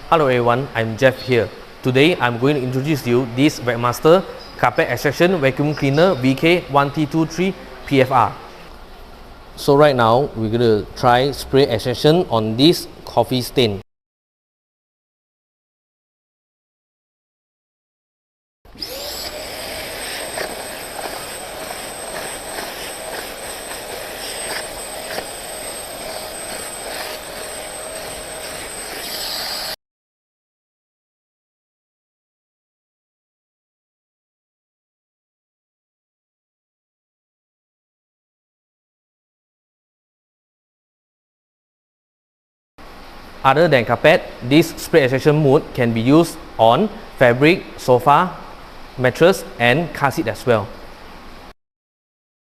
Hello everyone, I'm Jeff here. Today I'm going to introduce you this Vacmaster Carpet Extraction Vacuum Cleaner VK1323PFR. So right now we're going to try spray extraction on this coffee stain. Other than carpet, this spray extraction mode can be used on fabric, sofa, mattress and car seat as well.